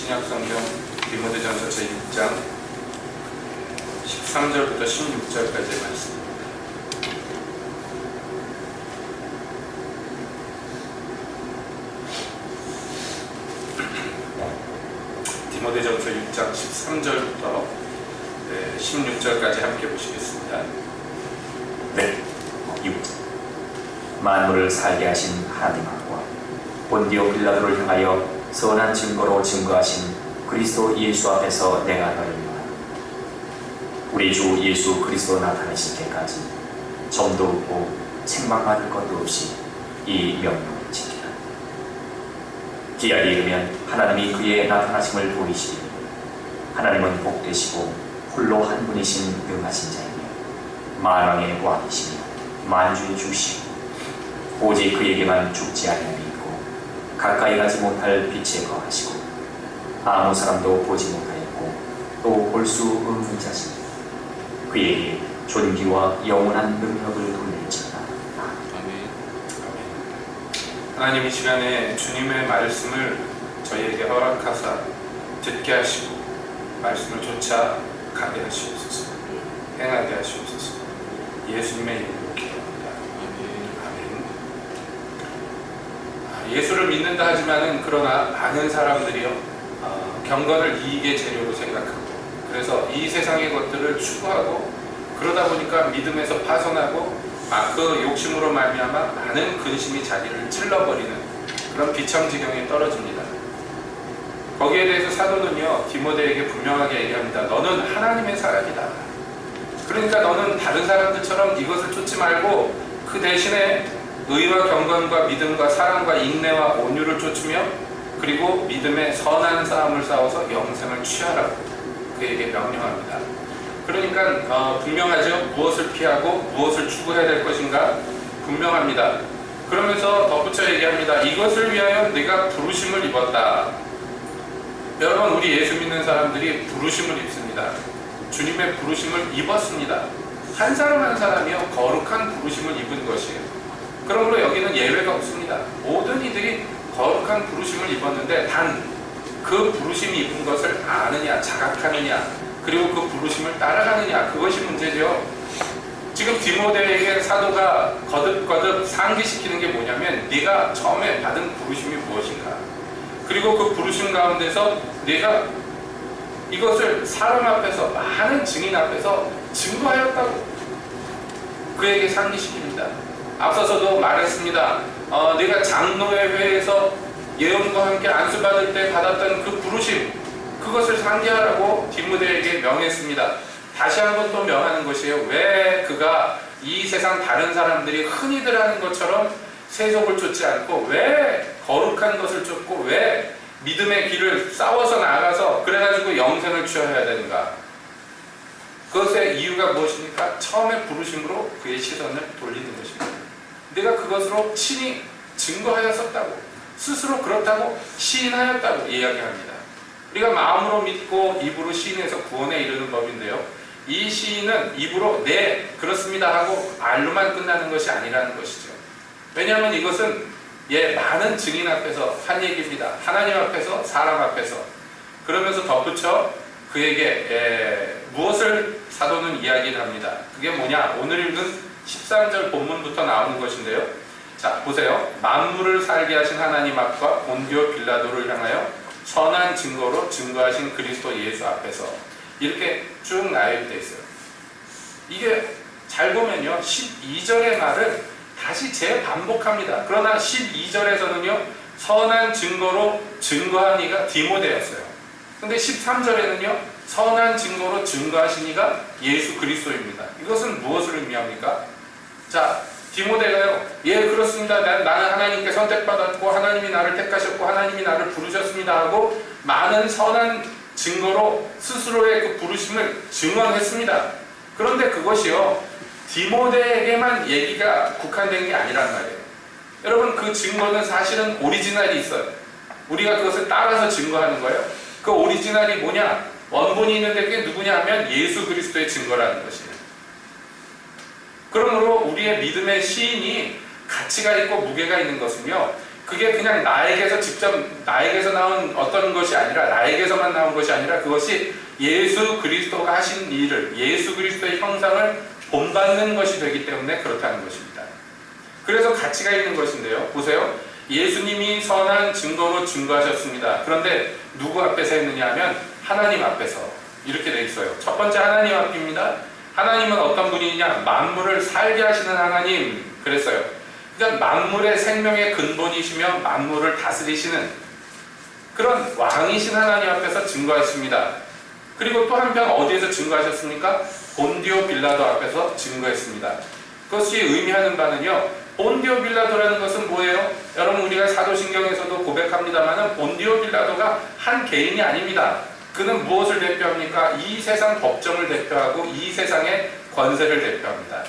신약성경 디모데전서 제6장 13절부터 16절까지의 말씀입니다. 디모데전서 6장 13절부터 16절까지 함께 보시겠습니다. 네, 6절. 만물을 살게 하신 하나님 앞과 본디오 빌라도를 향하여 선한 증거로 증거하신 그리스도 예수 앞에서 내가 너를 명하노니 우리 주 예수 그리스도 나타나실 때까지 점도 없고 책망받을 것도 없이 이 명령을 지키라. 기약이 이르면 하나님이 그의 나타나심을 보이시리니 하나님은 복되시고 홀로 한 분이신 능하신 자이며 만왕의 왕이시며 만주의 주시고 오직 그에게만 죽지 않는 믿고 가까이 가지 못할 빛에 거하시고 아무 사람도 보지 못하였고 또 볼 수 없는 자시니 그에게 존귀와 영원한 능력을 돌릴지어다. 아멘. 하나님, 이 시간에 주님의 말씀을 저희에게 허락하사 듣게 하시고 말씀을 쫓아 가게 하시옵소서, 행하게 하시옵소서. 예수님의 이름으로 기도합니다. 아멘. 예수를 믿는다 하지만은 그러나 많은 사람들이요 경건을 이익의 재료로 생각하고 그래서 이 세상의 것들을 추구하고 그러다 보니까 믿음에서 파손하고 그 욕심으로 말미암아 많은 근심이 자기를 찔러버리는 그런 비참지경에 떨어집니다. 거기에 대해서 사도는요 디모데에게 분명하게 얘기합니다. 너는 하나님의 사람이다. 그러니까 너는 다른 사람들처럼 이것을 쫓지 말고 그 대신에 의와 경건과 믿음과 사랑과 인내와 온유를 쫓으며 그리고 믿음의 선한 싸움을 싸워서 영생을 취하라고 그에게 명령합니다. 그러니까 분명하죠. 무엇을 피하고 무엇을 추구해야 될 것인가 분명합니다. 그러면서 덧붙여 얘기합니다. 이것을 위하여 네가 부르심을 입었다. 여러분, 우리 예수 믿는 사람들이 부르심을 입습니다. 주님의 부르심을 입었습니다. 한 사람 한 사람이요 거룩한 부르심을 입은 것이에요. 그러므로 여기는 예외가 없습니다. 모든 이들이 거룩한 부르심을 입었는데 단 그 부르심이 입은 것을 아느냐, 자각하느냐, 그리고 그 부르심을 따라가느냐, 그것이 문제죠. 지금 디모데에게 사도가 거듭거듭 상기시키는 게 뭐냐면 네가 처음에 받은 부르심이 무엇인가, 그리고 그 부르심 가운데서 네가 이것을 사람 앞에서 많은 증인 앞에서 증거하였다고 그에게 상기시킵니다. 앞서서도 말했습니다. 네가 장로의 회에서 예언과 함께 안수받을 때 받았던 그 부르심, 그것을 상기하라고 디모데에게 명했습니다. 다시 한번 또 명하는 것이에요. 왜 그가 이 세상 다른 사람들이 흔히들 하는 것처럼 세속을 쫓지 않고 왜 거룩한 것을 쫓고 왜 믿음의 길을 싸워서 나가서 그래가지고 영생을 취하여야 되는가? 그것의 이유가 무엇입니까? 처음에 부르심으로 그의 시선을 돌리는 것입니다. 내가 그것으로 친히 증거하였었다고, 스스로 그렇다고 시인하였다고 이야기합니다. 우리가 마음으로 믿고 입으로 시인해서 구원에 이르는 법인데요, 이 시인은 입으로 네 그렇습니다 하고 말로만 끝나는 것이 아니라는 것이죠. 왜냐하면 이것은 많은 증인 앞에서 한 얘기입니다. 하나님 앞에서, 사람 앞에서. 그러면서 덧붙여 그에게 무엇을 사도는 이야기를 합니다. 그게 뭐냐? 오늘 읽은 13절 본문부터 나오는 것인데요. 자, 보세요. 만물을 살게 하신 하나님 앞과 본디오 빌라도를 향하여 선한 증거로 증거하신 그리스도 예수 앞에서, 이렇게 쭉 나열되어 있어요. 이게 잘 보면요 12절의 말을 다시 재반복합니다. 그러나 12절에서는요 선한 증거로 증거한 이가 디모데였어요. 근데 13절에는요 선한 증거로 증거하신 이가 예수 그리스도입니다. 이것은 무엇을 의미합니까? 자, 디모데가요 그렇습니다. 나는 하나님께 선택받았고 하나님이 나를 택하셨고 하나님이 나를 부르셨습니다 하고 많은 선한 증거로 스스로의 그 부르심을 증언했습니다. 그런데 그것이요 디모데에게만 얘기가 국한된 게 아니란 말이에요. 여러분, 그 증거는 사실은 오리지널이 있어요. 우리가 그것을 따라서 증거하는 거예요. 그 오리지널이 뭐냐? 원본이 있는데 그게 누구냐 하면 예수 그리스도의 증거라는 것이에요. 그러므로 우리의 믿음의 시인이 가치가 있고 무게가 있는 것은요 그게 그냥 나에게서 직접 나에게서 나온 어떤 것이 아니라 나에게서만 나온 것이 아니라 그것이 예수 그리스도가 하신 일을 예수 그리스도의 형상을 본받는 것이 되기 때문에 그렇다는 것입니다. 그래서 가치가 있는 것인데요. 보세요. 예수님이 선한 증거로 증거하셨습니다. 그런데 누구 앞에서 했느냐 하면 하나님 앞에서 이렇게 되어 있어요. 첫 번째 하나님 앞입니다. 하나님은 어떤 분이냐? 만물을 살게 하시는 하나님 그랬어요. 그러니까 만물의 생명의 근본이시며 만물을 다스리시는 그런 왕이신 하나님 앞에서 증거했습니다. 그리고 또 한편 어디에서 증거하셨습니까? 본디오 빌라도 앞에서 증거했습니다. 그것이 의미하는 바는요, 본디오 빌라도라는 것은 뭐예요? 여러분 우리가 사도신경에서도 고백합니다만 본디오 빌라도가 한 개인이 아닙니다. 그는 무엇을 대표합니까? 이 세상 법정을 대표하고 이 세상의 권세를 대표합니다.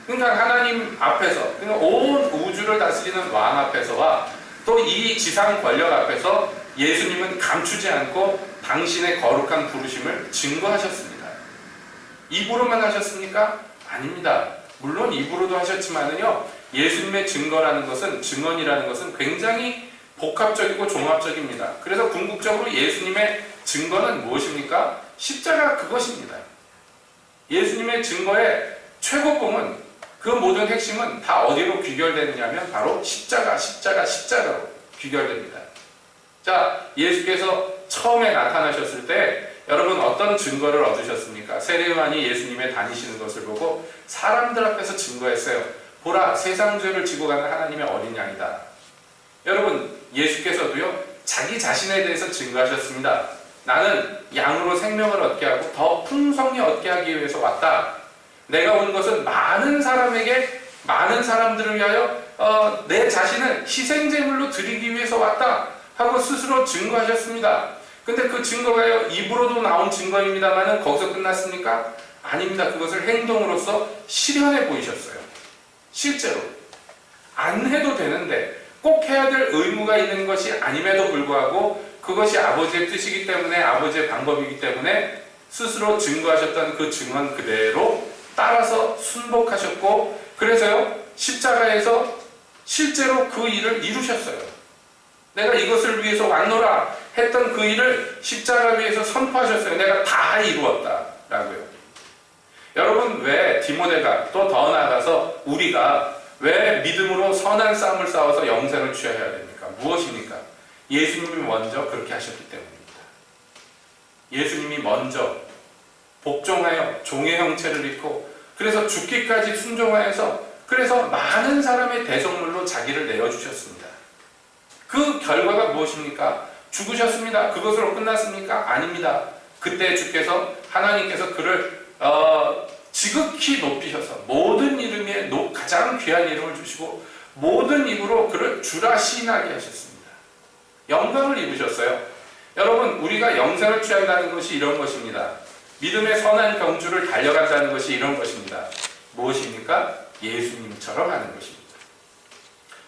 그러니까 하나님 앞에서, 그러니까 온 우주를 다스리는 왕 앞에서와 또 이 지상 권력 앞에서 예수님은 감추지 않고 당신의 거룩한 부르심을 증거하셨습니다. 입으로만 하셨습니까? 아닙니다. 물론 입으로도 하셨지만은요, 예수님의 증거라는 것은, 증언이라는 것은 굉장히 복합적이고 종합적입니다. 그래서 궁극적으로 예수님의 증거는 무엇입니까? 십자가 그것입니다. 예수님의 증거의 최고봉은, 그 모든 핵심은 다 어디로 귀결되느냐면 바로 십자가로 귀결됩니다. 자, 예수께서 처음에 나타나셨을 때 여러분 어떤 증거를 얻으셨습니까? 세례요한이 예수님의 다니시는 것을 보고 사람들 앞에서 증거했어요. 보라, 세상 죄를 지고 가는 하나님의 어린 양이다. 여러분, 예수께서도요, 자기 자신에 대해서 증거하셨습니다. 나는 양으로 생명을 얻게 하고 더 풍성히 얻게 하기 위해서 왔다. 내가 온 것은 많은 사람에게, 많은 사람들을 위하여 내 자신을 희생제물로 드리기 위해서 왔다 하고 스스로 증거하셨습니다. 근데 그 증거가요, 입으로도 나온 증거입니다만 거기서 끝났습니까? 아닙니다. 그것을 행동으로서 실현해 보이셨어요. 실제로. 안 해도 되는데 꼭 해야 될 의무가 있는 것이 아님에도 불구하고 그것이 아버지의 뜻이기 때문에, 아버지의 방법이기 때문에 스스로 증거하셨던 그 증언 그대로 따라서 순복하셨고, 그래서요, 십자가에서 실제로 그 일을 이루셨어요. 내가 이것을 위해서 왔노라 했던 그 일을 십자가 위에서 선포하셨어요. 내가 다 이루었다 라고요. 여러분, 왜 디모데가, 또 더 나아가서 우리가 왜 믿음으로 선한 싸움을 싸워서 영생을 취하여야 됩니까? 무엇입니까? 예수님이 먼저 그렇게 하셨기 때문입니다. 예수님이 먼저 복종하여 종의 형체를 입고, 그래서 죽기까지 순종하여서, 그래서 많은 사람의 대속물로 자기를 내어주셨습니다. 그 결과가 무엇입니까? 죽으셨습니다. 그것으로 끝났습니까? 아닙니다. 그때 주께서, 하나님께서 그를 지극히 높이셔서 모든 이름 위에 가장 귀한 이름을 주시고 모든 입으로 그를 주라 시인하게 하셨습니다. 영광을 입으셨어요. 여러분, 우리가 영생을 취한다는 것이 이런 것입니다. 믿음의 선한 경주를 달려간다는 것이 이런 것입니다. 무엇입니까? 예수님처럼 하는 것입니다.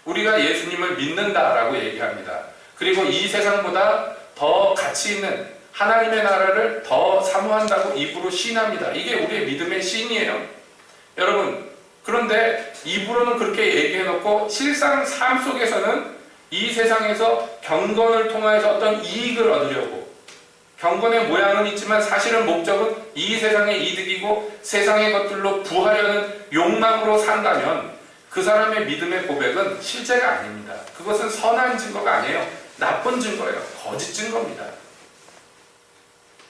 우리가 예수님을 믿는다라고 얘기합니다. 그리고 이 세상보다 더 가치 있는 하나님의 나라를 더 사모한다고 입으로 시인합니다. 이게 우리의 믿음의 시인이에요. 여러분, 그런데 입으로는 그렇게 얘기해놓고 실상 삶 속에서는 이 세상에서 경건을 통해서 어떤 이익을 얻으려고, 경건의 모양은 있지만 사실은 목적은 이 세상의 이득이고 세상의 것들로 부하려는 욕망으로 산다면 그 사람의 믿음의 고백은 실제가 아닙니다. 그것은 선한 증거가 아니에요. 나쁜 증거예요. 거짓 증거입니다.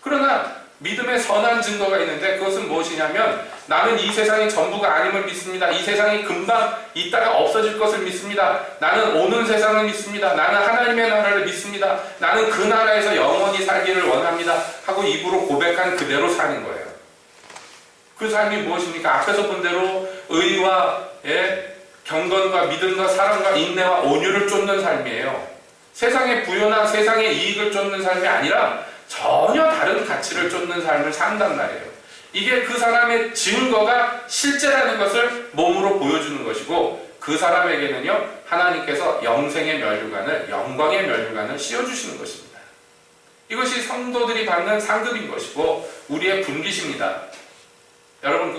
그러나 믿음의 선한 증거가 있는데 그것은 무엇이냐면, 나는 이 세상이 전부가 아님을 믿습니다. 이 세상이 금방 있다가 없어질 것을 믿습니다. 나는 오는 세상을 믿습니다. 나는 하나님의 나라를 믿습니다. 나는 그 나라에서 영원히 살기를 원합니다 하고 입으로 고백한 그대로 사는 거예요. 그 삶이 무엇입니까? 앞에서 본 대로 의와 경건과 믿음과 사랑과 인내와 온유를 쫓는 삶이에요. 세상의 부요나 세상의 이익을 쫓는 삶이 아니라 전혀 다른 가치를 쫓는 삶을 산단 말이에요. 이게 그 사람의 증거가 실제라는 것을 몸으로 보여주는 것이고, 그 사람에게는요, 하나님께서 영생의 면류관을, 영광의 면류관을 씌워주시는 것입니다. 이것이 성도들이 받는 상급인 것이고 우리의 분깃입니다. 여러분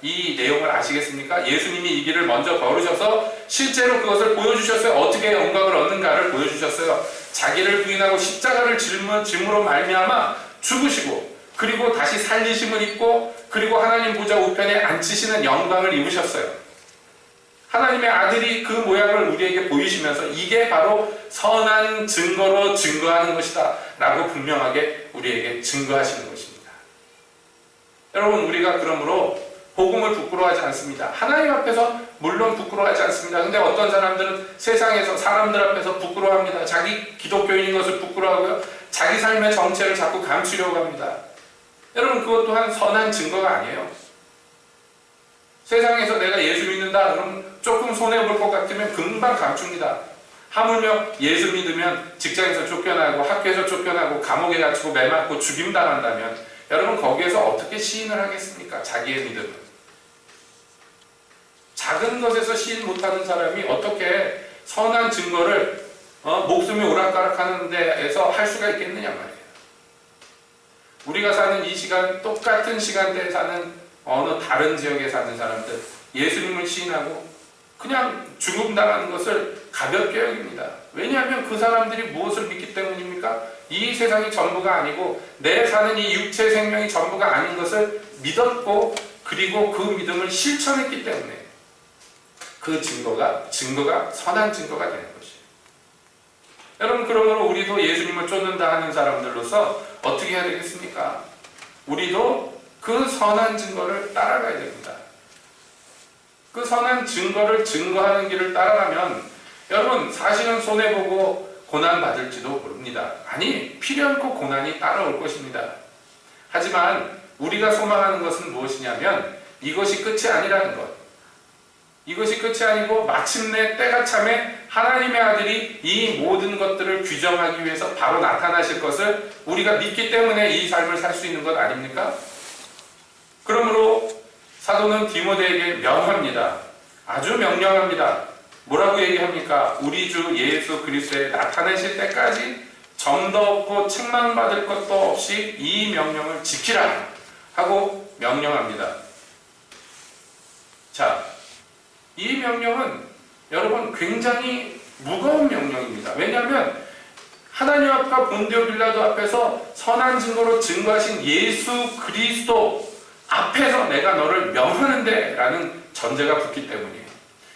이 내용을 아시겠습니까? 예수님이 이 길을 먼저 걸으셔서 실제로 그것을 보여주셨어요. 어떻게 영광을 얻는가를 보여주셨어요. 자기를 부인하고 십자가를 짐으로 말미암아 죽으시고 그리고 다시 살리심을 입고 그리고 하나님 보좌 우편에 앉히시는 영광을 입으셨어요. 하나님의 아들이 그 모양을 우리에게 보이시면서 이게 바로 선한 증거로 증거하는 것이다 라고 분명하게 우리에게 증거하시는 것입니다. 여러분, 우리가 그러므로 복음을 부끄러워하지 않습니다. 하나님 앞에서 물론 부끄러워하지 않습니다. 근데 어떤 사람들은 세상에서 사람들 앞에서 부끄러워합니다. 자기 기독교인인 것을 부끄러워하고요. 자기 삶의 정체를 자꾸 감추려고 합니다. 여러분, 그것 또한 선한 증거가 아니에요. 세상에서 내가 예수 믿는다 그럼 조금 손해볼 것 같으면 금방 감춥니다. 하물며 예수 믿으면 직장에서 쫓겨나고 학교에서 쫓겨나고 감옥에 갇히고 매 맞고 죽임당한다면 여러분 거기에서 어떻게 시인을 하겠습니까? 자기의 믿음을. 작은 것에서 시인 못하는 사람이 어떻게 선한 증거를 목숨이 오락가락하는 데에서 할 수가 있겠느냐 말이에요. 우리가 사는 이 시간, 똑같은 시간대에 사는 어느 다른 지역에 사는 사람들, 예수님을 시인하고 그냥 죽음당하는 것을 가볍게 여깁니다. 왜냐하면 그 사람들이 무엇을 믿기 때문입니까? 이 세상이 전부가 아니고 내 사는 이 육체 생명이 전부가 아닌 것을 믿었고 그리고 그 믿음을 실천했기 때문에 그 증거가 선한 증거가 되는 것이에요. 여러분, 그러므로 우리도 예수님을 쫓는다 하는 사람들로서 어떻게 해야 되겠습니까? 우리도 그 선한 증거를 따라가야 됩니다. 그 선한 증거를 증거하는 길을 따라가면 여러분 사실은 손해보고 고난받을지도 모릅니다. 아니, 필요 않고 고난이 따라올 것입니다. 하지만 우리가 소망하는 것은 무엇이냐면 이것이 끝이 아니라는 것. 이것이 끝이 아니고 마침내 때가 참에 하나님의 아들이 이 모든 것들을 규정하기 위해서 바로 나타나실 것을 우리가 믿기 때문에 이 삶을 살 수 있는 것 아닙니까? 그러므로 사도는 디모데에게 명합니다. 아주 명령합니다. 뭐라고 얘기합니까? 우리 주 예수 그리스도에 나타내실 때까지 점도 없고 책망받을 것도 없이 이 명령을 지키라 하고 명령합니다. 자, 이 명령은 여러분 굉장히 무거운 명령입니다. 왜냐하면 하나님 앞과 본디오 빌라도 앞에서 선한 증거로 증거하신 예수 그리스도 앞에서 내가 너를 명하는데 라는 전제가 붙기 때문이에요.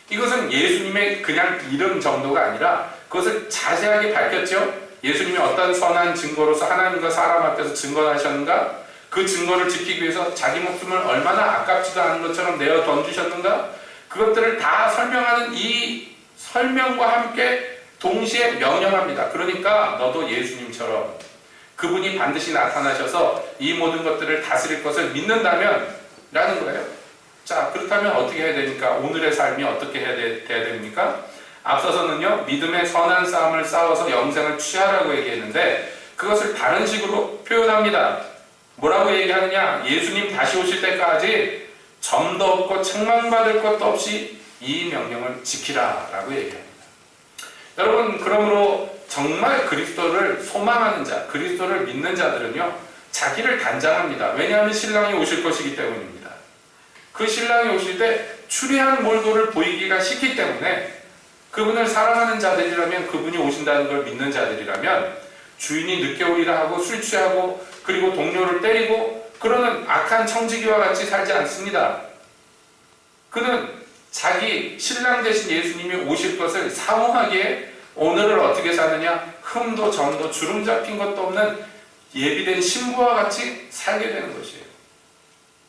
이것은 예수님의 그냥 이름 정도가 아니라 그것을 자세하게 밝혔죠. 예수님이 어떤 선한 증거로서 하나님과 사람 앞에서 증거하셨는가? 그 증거를 지키기 위해서 자기 목숨을 얼마나 아깝지도 않은 것처럼 내어 던지셨는가? 그것들을 다 설명하는 이 설명과 함께 동시에 명령합니다. 그러니까 너도 예수님처럼 그분이 반드시 나타나셔서 이 모든 것들을 다스릴 것을 믿는다면 라는 거예요. 자, 그렇다면 어떻게 해야 됩니까? 오늘의 삶이 어떻게 돼야 됩니까? 앞서서는요, 믿음의 선한 싸움을 싸워서 영생을 취하라고 얘기했는데 그것을 다른 식으로 표현합니다. 뭐라고 얘기하느냐? 예수님 다시 오실 때까지 점도 없고 책망받을 것도 없이 이 명령을 지키라 라고 얘기합니다. 여러분, 그러므로 정말 그리스도를 소망하는 자, 그리스도를 믿는 자들은요, 자기를 단장합니다. 왜냐하면 신랑이 오실 것이기 때문입니다. 그 신랑이 오실 때 추리한 몰도를 보이기가 싫기 때문에 그분을 사랑하는 자들이라면, 그분이 오신다는 걸 믿는 자들이라면 주인이 늦게 오리라 하고 술 취하고 그리고 동료를 때리고 그러는 악한 청지기와 같이 살지 않습니다. 그는 자기 신랑 되신 예수님이 오실 것을 사모하기에 오늘을 어떻게 사느냐? 흠도 점도 주름 잡힌 것도 없는 예비된 신부와 같이 살게 되는 것이에요.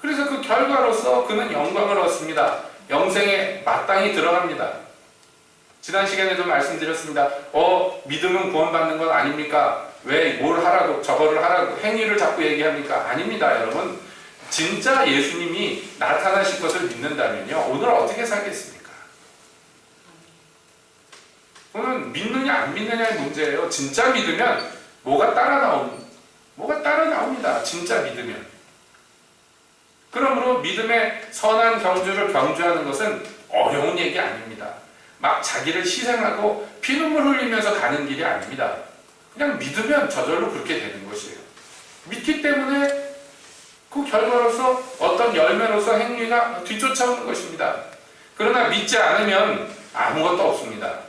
그래서 그 결과로서 그는 영광을 얻습니다. 영생에 마땅히 들어갑니다. 지난 시간에도 말씀드렸습니다. 믿음은 구원받는 건 아닙니까? 왜 뭘 하라고 저거를 하라고 행위를 자꾸 얘기합니까? 아닙니다, 여러분. 진짜 예수님이 나타나실 것을 믿는다면요, 오늘 어떻게 살겠습니까? 그거는 믿느냐 안 믿느냐의 문제예요. 진짜 믿으면 뭐가 따라 나옵니다. 진짜 믿으면. 그러므로 믿음의 선한 경주를 경주하는 것은 어려운 얘기 아닙니다. 막 자기를 희생하고 피눈물 흘리면서 가는 길이 아닙니다. 그냥 믿으면 저절로 그렇게 되는 것이에요. 믿기 때문에 그 결과로서 어떤 열매로서 행위가 뒤쫓아오는 것입니다. 그러나 믿지 않으면 아무것도 없습니다.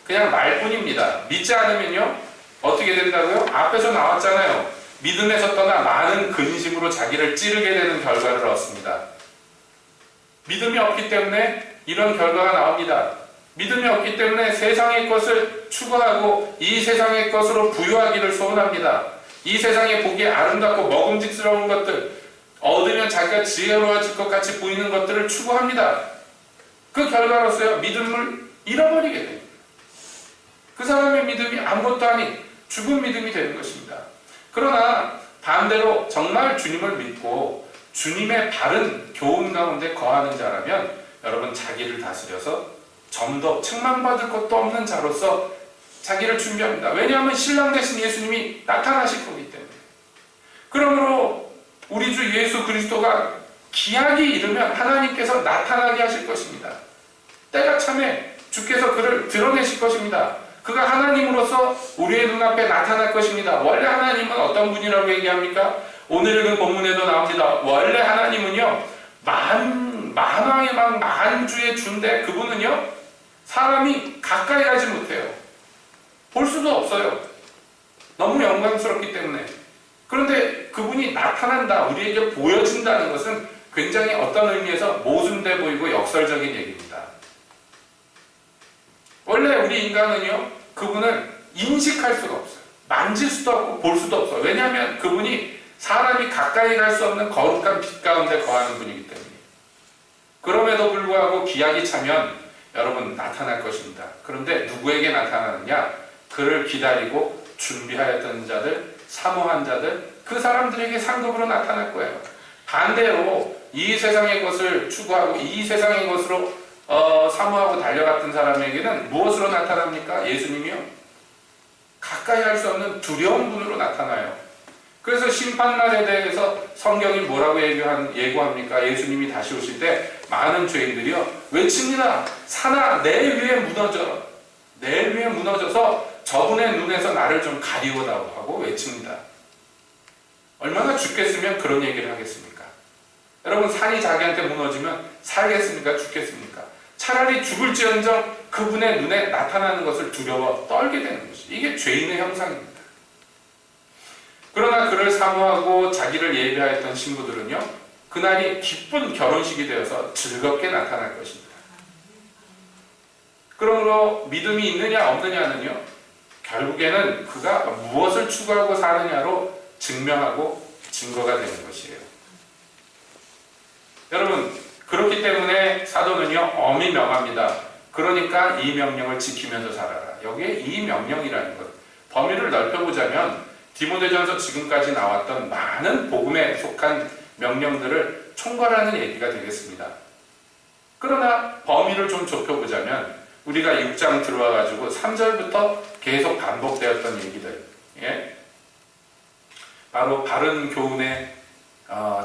그냥 말뿐입니다. 믿지 않으면요, 어떻게 된다고요? 앞에서 나왔잖아요. 믿음에서 떠나 많은 근심으로 자기를 찌르게 되는 결과를 얻습니다. 믿음이 없기 때문에 이런 결과가 나옵니다. 믿음이 없기 때문에 세상의 것을 추구하고 이 세상의 것으로 부유하기를 소원합니다. 이 세상에 보기에 아름답고 먹음직스러운 것들, 얻으면 자기가 지혜로워질 것 같이 보이는 것들을 추구합니다. 그 결과로서요, 믿음을 잃어버리게 됩니다. 그 사람의 믿음이 아무것도 아닌 죽은 믿음이 되는 것입니다. 그러나 반대로 정말 주님을 믿고 주님의 바른 교훈 가운데 거하는 자라면 여러분, 자기를 다스려서 좀 더 책망받을 것도 없는 자로서 자기를 준비합니다. 왜냐하면 신랑 되신 예수님이 나타나실 거기 때문에. 그러므로 우리 주 예수 그리스도가 기약이 이르면 하나님께서 나타나게 하실 것입니다. 때가 참에 주께서 그를 드러내실 것입니다. 그가 하나님으로서 우리의 눈앞에 나타날 것입니다. 원래 하나님은 어떤 분이라고 얘기합니까? 오늘 읽은 본문에도 나옵니다. 원래 하나님은요, 만왕의 만주의 주인데 그분은요, 사람이 가까이 가지 못해요. 볼 수도 없어요. 너무 영광스럽기 때문에. 그런데 그분이 나타난다, 우리에게 보여진다는 것은 굉장히 어떤 의미에서 모순돼 보이고 역설적인 얘기입니다. 원래 우리 인간은요, 그분을 인식할 수가 없어요. 만질 수도 없고 볼 수도 없어요. 왜냐하면 그분이 사람이 가까이 갈 수 없는 거룩한 빛 가운데 거하는 분이기 때문에. 그럼에도 불구하고 기약이 차면 여러분 나타날 것입니다. 그런데 누구에게 나타나느냐? 그를 기다리고 준비하였던 자들, 사모한 자들, 그 사람들에게 상급으로 나타날 거예요. 반대로 이 세상의 것을 추구하고 이 세상의 것으로 사모하고 달려갔던 사람에게는 무엇으로 나타납니까? 예수님이요, 가까이 할 수 없는 두려운 분으로 나타나요. 그래서 심판날에 대해서 성경이 뭐라고 예고합니까? 예수님이 다시 오실 때 많은 죄인들이요, 외칩니다. 사나 내 위에 무너져, 내 위에 무너져서 저분의 눈에서 나를 좀 가리우다고 하고 외칩니다. 얼마나 죽겠으면 그런 얘기를 하겠습니까? 여러분, 산이 자기한테 무너지면 살겠습니까? 죽겠습니까? 차라리 죽을지언정 그분의 눈에 나타나는 것을 두려워 떨게 되는 것이, 이게 죄인의 형상입니다. 그러나 그를 사모하고 자기를 예비하였던 신부들은요, 그날이 기쁜 결혼식이 되어서 즐겁게 나타날 것입니다. 그러므로 믿음이 있느냐 없느냐는요, 결국에는 그가 무엇을 추구하고 사느냐로 증명하고 증거가 되는 것이에요. 여러분, 그렇기 때문에 사도는요, 엄히 명합니다. 그러니까 이 명령을 지키면서 살아라. 여기에 이 명령이라는 것, 범위를 넓혀보자면 디모데전서 지금까지 나왔던 많은 복음에 속한 명령들을 총괄하는 얘기가 되겠습니다. 그러나 범위를 좀 좁혀보자면 우리가 6장 들어와가지고 3절부터 계속 반복되었던 얘기들, 바로 바른 교훈에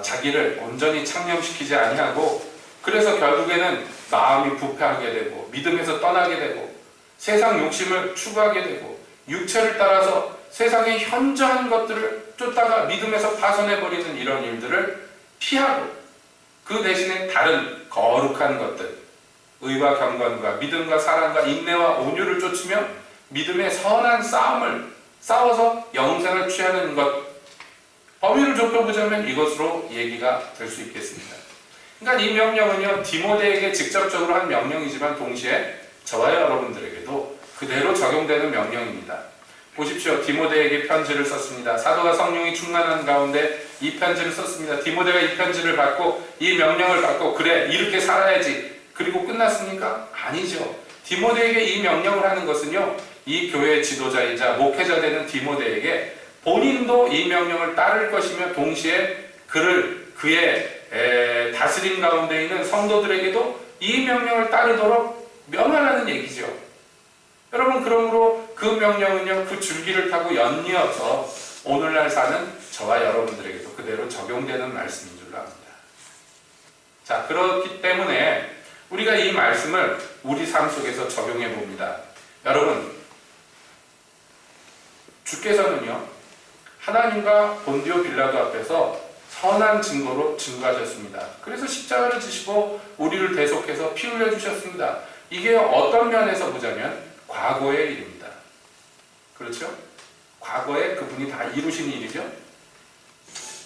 자기를 온전히 창념시키지 아니하고, 그래서 결국에는 마음이 부패하게 되고 믿음에서 떠나게 되고 세상 욕심을 추구하게 되고 육체를 따라서 세상의 현저한 것들을 쫓다가 믿음에서 파손해버리는 이런 일들을 피하고 그 대신에 다른 거룩한 것들, 의와 경건과 믿음과 사랑과 인내와 온유를 쫓으며 믿음의 선한 싸움을 싸워서 영생을 취하는 것, 범위를 좁혀보자면 이것으로 얘기가 될 수 있겠습니다. 그러니까 이 명령은요, 디모데에게 직접적으로 한 명령이지만 동시에 저와 여러분들에게도 그대로 적용되는 명령입니다. 보십시오. 디모데에게 편지를 썼습니다. 사도가 성령이 충만한 가운데 이 편지를 썼습니다. 디모데가 이 편지를 받고 이 명령을 받고 그래, 이렇게 살아야지, 그리고 끝났습니까? 아니죠. 디모데에게 이 명령을 하는 것은요, 이 교회의 지도자이자 목회자 되는 디모데에게 본인도 이 명령을 따를 것이며 동시에 그의 다스림 가운데 있는 성도들에게도 이 명령을 따르도록 명하라는 얘기죠. 여러분, 그러므로 그 명령은요, 그 줄기를 타고 연이어서 오늘날 사는 저와 여러분들에게도 그대로 적용되는 말씀인 줄로 압니다. 자, 그렇기 때문에 우리가 이 말씀을 우리 삶 속에서 적용해 봅니다. 여러분, 주께서는요, 하나님과 본디오 빌라도 앞에서 선한 증거로 증거하셨습니다. 그래서 십자가를 지시고 우리를 대속해서 피 흘려주셨습니다. 이게 어떤 면에서 보자면 과거의 일입니다. 그렇죠? 과거에 그분이 다 이루신 일이죠.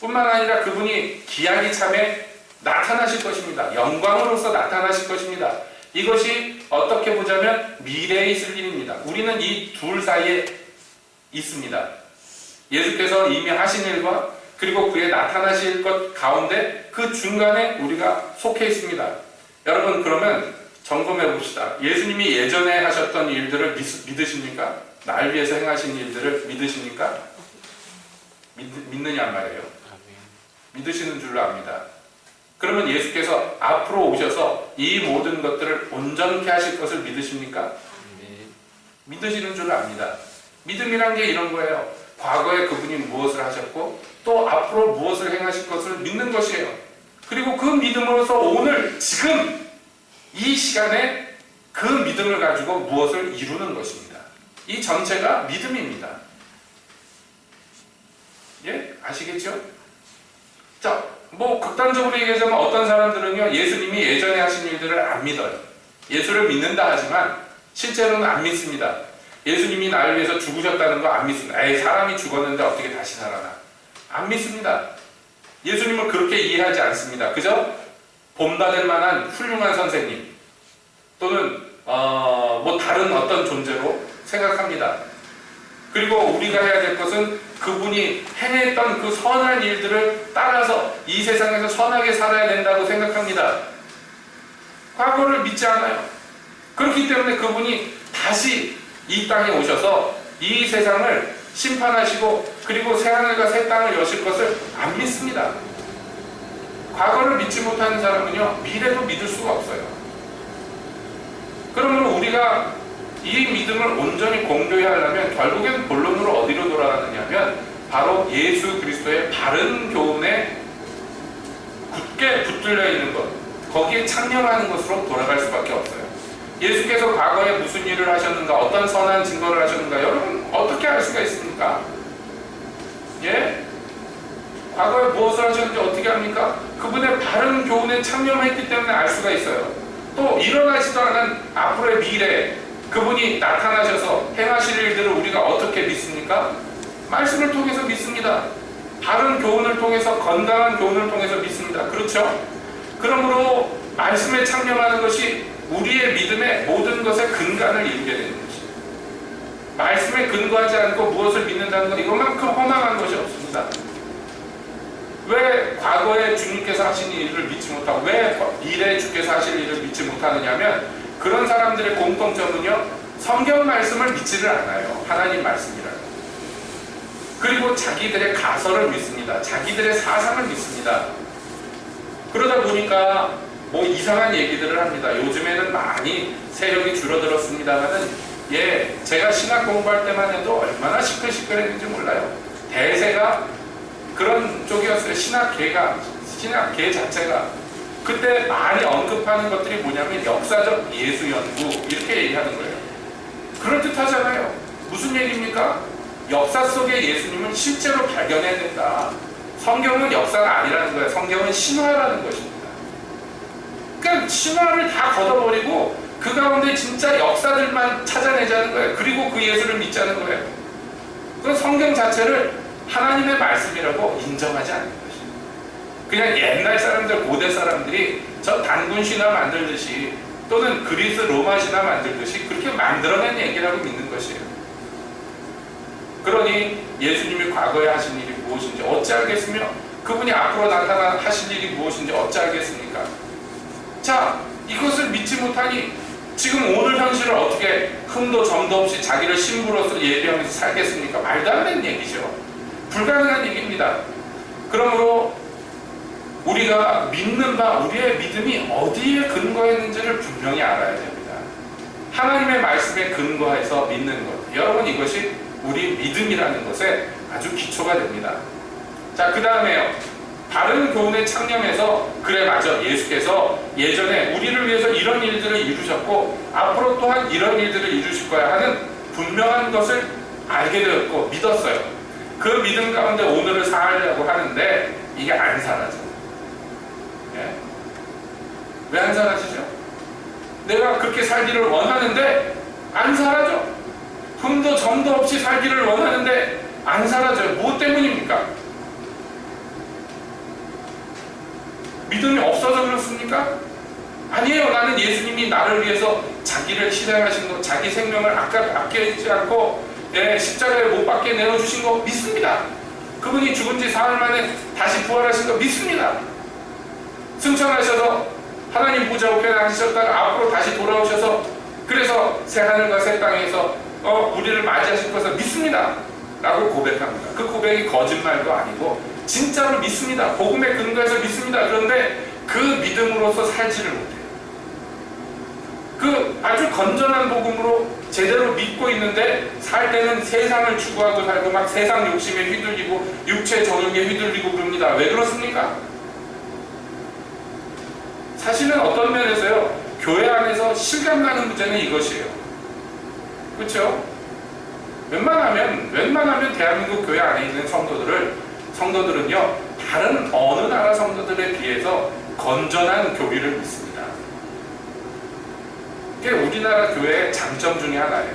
뿐만 아니라 그분이 기약이 참에 나타나실 것입니다. 영광으로서 나타나실 것입니다. 이것이 어떻게 보자면 미래에 있을 일입니다. 우리는 이 둘 사이에 있습니다. 예수께서 이미 하신 일과 그리고 그의 나타나실 것 가운데 그 중간에 우리가 속해 있습니다. 여러분, 그러면 점검해 봅시다. 예수님이 예전에 하셨던 일들을 믿으십니까? 날 위해서 행하신 일들을 믿으십니까? 믿느냐 말이에요. 믿으시는 줄로 압니다. 그러면 예수께서 앞으로 오셔서 이 모든 것들을 온전케 하실 것을 믿으십니까? 믿으시는 줄로 압니다. 믿음이란 게 이런 거예요. 과거에 그분이 무엇을 하셨고 또 앞으로 무엇을 행하실 것을 믿는 것이에요. 그리고 그 믿음으로서 오늘 지금 이 시간에 그 믿음을 가지고 무엇을 이루는 것입니다. 이 전체가 믿음입니다. 예? 아시겠죠? 자, 뭐 극단적으로 얘기하자면 어떤 사람들은요, 예수님이 예전에 하신 일들을 안 믿어요. 예수를 믿는다 하지만 실제로는 안 믿습니다. 예수님이 나를 위해서 죽으셨다는 거 안 믿습니다. 에이, 사람이 죽었는데 어떻게 다시 살아나? 안 믿습니다. 예수님을 그렇게 이해하지 않습니다. 그저 본받을 만한 훌륭한 선생님 또는 뭐 다른 어떤 존재로 생각합니다. 그리고 우리가 해야 될 것은 그분이 행했던 그 선한 일들을 따라서 이 세상에서 선하게 살아야 된다고 생각합니다. 과거를 믿지 않아요. 그렇기 때문에 그분이 다시 이 땅에 오셔서 이 세상을 심판하시고 그리고 새하늘과 새 땅을 여실 것을 안 믿습니다. 과거를 믿지 못하는 사람은요, 미래도 믿을 수가 없어요. 그러므로 우리가 이 믿음을 온전히 공조해야 하려면 결국엔 본론으로 어디로 돌아가느냐면 바로 예수 그리스도의 바른 교훈에 굳게 붙들려 있는 것, 거기에 창념하는 것으로 돌아갈 수밖에 없어요. 예수께서 과거에 무슨 일을 하셨는가, 어떤 선한 증거를 하셨는가, 여러분 어떻게 알 수가 있습니까? 예? 과거에 무엇을 하셨는지 어떻게 합니까? 그분의 바른 교훈에 창념했기 때문에 알 수가 있어요. 또 일어나지도 않은 앞으로의 미래, 그분이 나타나셔서 행하실 일들을 우리가 어떻게 믿습니까? 말씀을 통해서 믿습니다. 바른 교훈을 통해서, 건강한 교훈을 통해서 믿습니다. 그렇죠? 그러므로 말씀에 창념하는 것이 우리의 믿음의 모든 것의 근간을 이루게 되는 것입니다. 말씀에 근거하지 않고 무엇을 믿는다는 것, 이것만큼 허망한 것이 없습니다. 왜 과거에 주님께서 하신 일을 믿지 못하고 왜 미래에 주께서 하실 일을 믿지 못하느냐면 그런 사람들의 공통점은요, 성경 말씀을 믿지를 않아요. 하나님 말씀이라고. 그리고 자기들의 가설을 믿습니다. 자기들의 사상을 믿습니다. 그러다 보니까 뭐 이상한 얘기들을 합니다. 요즘에는 많이 세력이 줄어들었습니다만은, 예, 제가 신학 공부할 때만 해도 얼마나 시끌시끌했는지 몰라요. 대세가 그런 쪽이었어요. 신학계 자체가. 그때 많이 언급하는 것들이 뭐냐면 역사적 예수 연구, 이렇게 얘기하는 거예요. 그럴듯하잖아요. 무슨 얘기입니까? 역사 속의 예수님은 실제로 발견해낸다. 성경은 역사가 아니라는 거예요. 성경은 신화라는 것입니다. 그러니까 신화를 다 걷어버리고 그 가운데 진짜 역사들만 찾아내자는 거예요. 그리고 그 예수를 믿자는 거예요. 그 성경 자체를 하나님의 말씀이라고 인정하지 않는 것입니다. 그냥 옛날 사람들, 고대 사람들이 저 단군 신화 만들듯이 또는 그리스 로마 신화 만들듯이 그렇게 만들어낸 얘기라고 믿는 것이에요. 그러니 예수님이 과거에 하신 일이 무엇인지 어찌 알겠으며 그분이 앞으로 나타나실 일이 무엇인지 어찌 알겠습니까? 자, 이것을 믿지 못하니 지금 오늘 현실을 어떻게 흠도 점도 없이 자기를 신부로서 예비하면서 살겠습니까? 말도 안 되는 얘기죠. 불가능한 얘기입니다. 그러므로 우리가 믿는 바, 우리의 믿음이 어디에 근거했는지를 분명히 알아야 됩니다. 하나님의 말씀에 근거해서 믿는 것, 여러분, 이것이 우리 믿음이라는 것에 아주 기초가 됩니다. 자, 그 다음에요, 바른 교훈에 창념해서, 그래 맞아, 예수께서 예전에 우리를 위해서 이런 일들을 이루셨고 앞으로 또한 이런 일들을 이루실 거야 하는 분명한 것을 알게 되었고 믿었어요. 그 믿음 가운데 오늘을 살려고 하는데 이게 안 사라져요. 예? 왜 안 사라지죠? 내가 그렇게 살기를 원하는데 안 사라져. 흠도 점도 없이 살기를 원하는데 안 사라져요. 무엇 때문입니까? 믿음이 없어서 그렇습니까? 아니에요. 나는 예수님이 나를 위해서 자기를 희생하신 거, 자기 생명을 아끼지 않고 십자가에 못 박게 내어주신 거 믿습니다. 그분이 죽은 지 사흘 만에 다시 부활하신 거 믿습니다. 승천하셔서 하나님 보좌 우편에 앉으셨다가 앞으로 다시 돌아오셔서 그래서 새하늘과 새 땅에서 우리를 맞이하실 것을 믿습니다 라고 고백합니다. 그 고백이 거짓말도 아니고 진짜로 믿습니다. 복음에 근거해서 믿습니다. 그런데 그 믿음으로서 살지를 못해요. 그 아주 건전한 복음으로 제대로 믿고 있는데 살 때는 세상을 추구하고 살고 막 세상 욕심에 휘둘리고 육체 정욕에 휘둘리고 그럽니다. 왜 그렇습니까? 사실은 어떤 면에서요, 교회 안에서 실감나는 문제는 이것이에요. 그렇죠? 웬만하면 대한민국 교회 안에 있는 성도들은요, 다른 어느 나라 성도들에 비해서 건전한 교리를 믿습니다. 이게 우리나라 교회의 장점 중에 하나예요.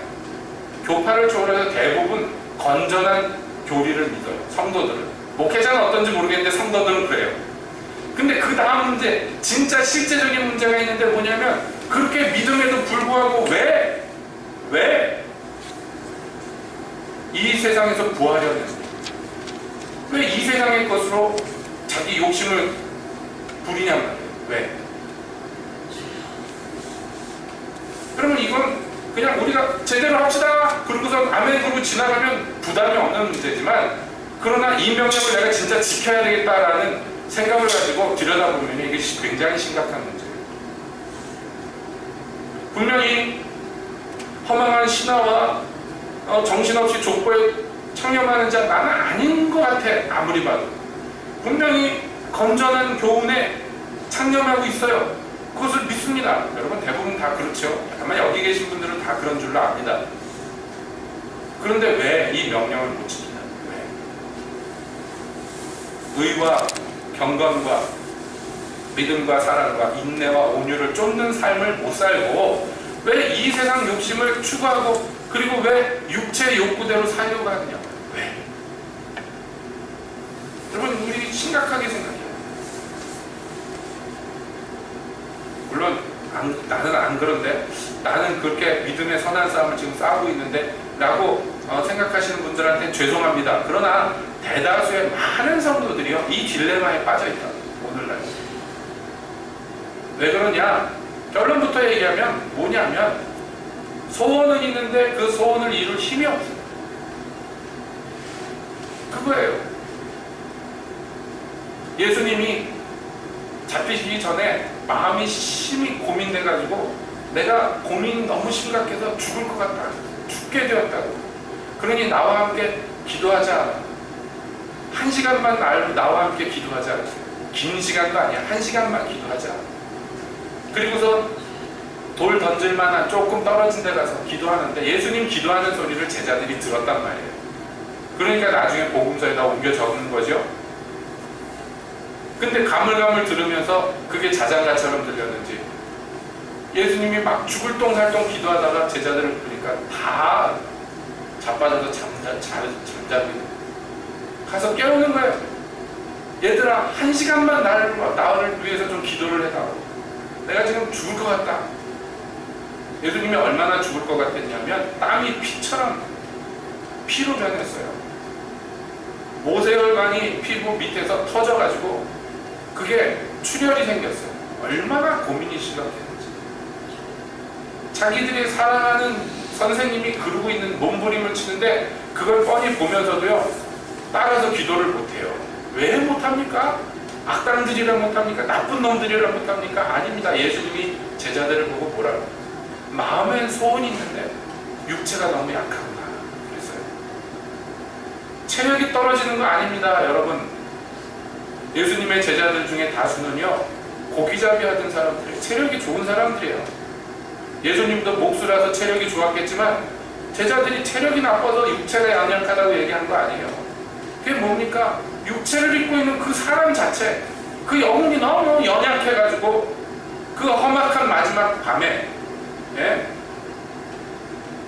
교파를 초월해서 대부분 건전한 교리를 믿어요. 성도들은. 목회자는 어떤지 모르겠는데 성도들은 그래요. 근데 그 다음 문제, 진짜 실제적인 문제가 있는데 뭐냐면 그렇게 믿음에도 불구하고 왜 이 세상에서 구하려는, 왜 이 세상의 것으로 자기 욕심을 부리냔 말이에요. 왜? 그러면 이건 그냥 우리가 제대로 합시다 그러고서 아멘 그러고 지나가면 부담이 없는 문제지만, 그러나 이 명령을 내가 진짜 지켜야 되겠다라는 생각을 가지고 들여다보면 이게 굉장히 심각한 문제예요. 분명히 허망한 신화와 정신없이 족보에 창념하는 자 나는 아닌 것 같아. 아무리 봐도 분명히 건전한 교훈에 창념하고 있어요. 그것을 믿습니다. 여러분 대부분 다 그렇죠. 아마 여기 계신 분들은 다 그런 줄로 압니다. 그런데 왜 이 명령을 못 지키냐? 왜? 의와 경건과 믿음과 사랑과 인내와 온유를 쫓는 삶을 못 살고 왜 이 세상 욕심을 추구하고 그리고 왜 육체의 욕구대로 살려고 하느냐? 왜? 여러분 우리 심각하게 생각해요. 물론 나는 안 그런데, 나는 그렇게 믿음의 선한 싸움을 지금 싸우고 있는데 라고 생각하시는 분들한테 죄송합니다. 그러나 대다수의 많은 성도들이요 이 딜레마에 빠져있다. 오늘날 왜 그러냐? 결론부터 얘기하면 뭐냐면 소원은 있는데 그 소원을 이룰 힘이 없어요. 그거예요. 예수님이 잡히시기 전에 마음이 심히 고민돼가지고 내가 고민이 너무 심각해서 죽을 것 같다. 죽게 되었다고. 그러니 나와 함께 기도하자. 1시간만 나와 함께 기도하자. 긴 시간도 아니야. 1시간만 기도하자. 그리고서 돌 던질 만한 조금 떨어진 데 가서 기도하는데 예수님 기도하는 소리를 제자들이 들었단 말이에요. 그러니까 나중에 복음서에다 옮겨 적는 거죠. 근데 가물가물 들으면서 그게 자장가처럼 들렸는지 예수님이 막 죽을 똥살똥 기도하다가 제자들을 보니까 다 자빠져서 잠자고 가서 깨우는 거예요. 얘들아 1시간만 나를 위해서 좀 기도를 해다오. 내가 지금 죽을 것 같다. 예수님이 얼마나 죽을 것 같았냐면 땀이 피처럼 피로 변했어요. 모세혈관이 피부 밑에서 터져가지고 그게 출혈이 생겼어요. 얼마나 고민이 심각했는지. 자기들이 사랑하는 선생님이 그러고 있는 몸부림을 치는데 그걸 뻔히 보면서도요 따라서 기도를 못해요. 왜 못합니까? 악당들이라 못합니까? 나쁜 놈들이라 못합니까? 아닙니다. 예수님이 제자들을 보고 뭐라고? 마음엔 소원이 있는데 육체가 너무 약하구나 그랬어요. 체력이 떨어지는 거 아닙니다. 여러분 예수님의 제자들 중에 다수는요 고기잡이 하던 사람들이에요. 체력이 좋은 사람들이에요. 예수님도 목수라서 체력이 좋았겠지만 제자들이 체력이 나빠서 육체가 연약하다고 얘기한 거 아니에요. 그게 뭡니까? 육체를 입고 있는 그 사람 자체, 그 영혼이 너무 연약해가지고 그 험악한 마지막 밤에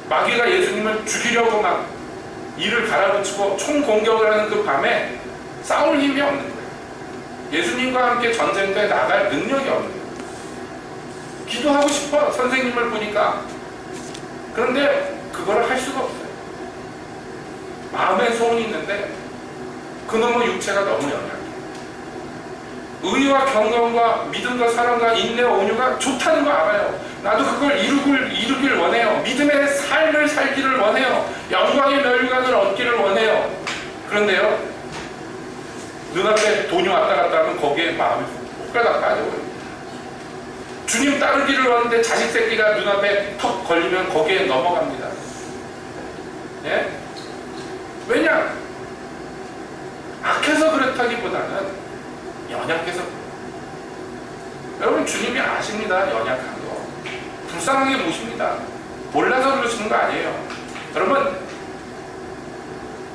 마귀가 예수님을 죽이려고 막 이를 갈아붙이고 총 공격을 하는 그 밤에 싸울 힘이 없는 거예요. 예수님과 함께 전쟁터에 나갈 능력이 없는 거예요. 기도하고 싶어, 선생님을 보니까. 그런데 그걸 할 수가 없어요. 마음에 소원이 있는데 그놈의 육체가 너무 연약해요. 의와 경건과 믿음과 사랑과 인내와 온유가 좋다는 거 알아요. 나도 그걸 이루길 원해요. 믿음의 삶을 살기를 원해요. 영광의 멸류관을 얻기를 원해요. 그런데요, 눈앞에 돈이 왔다 갔다 하면 거기에 마음이 홀가닥 빠져버려요. 주님 따르기를 원하는데 자식 새끼가 눈앞에 턱 걸리면 거기에 넘어갑니다. 예? 왜냐? 악해서 그렇다기보다는 연약해서. 여러분, 주님이 아십니다. 연약한 거. 불쌍하게 모십니다. 몰라서 그러시는 거 아니에요. 여러분,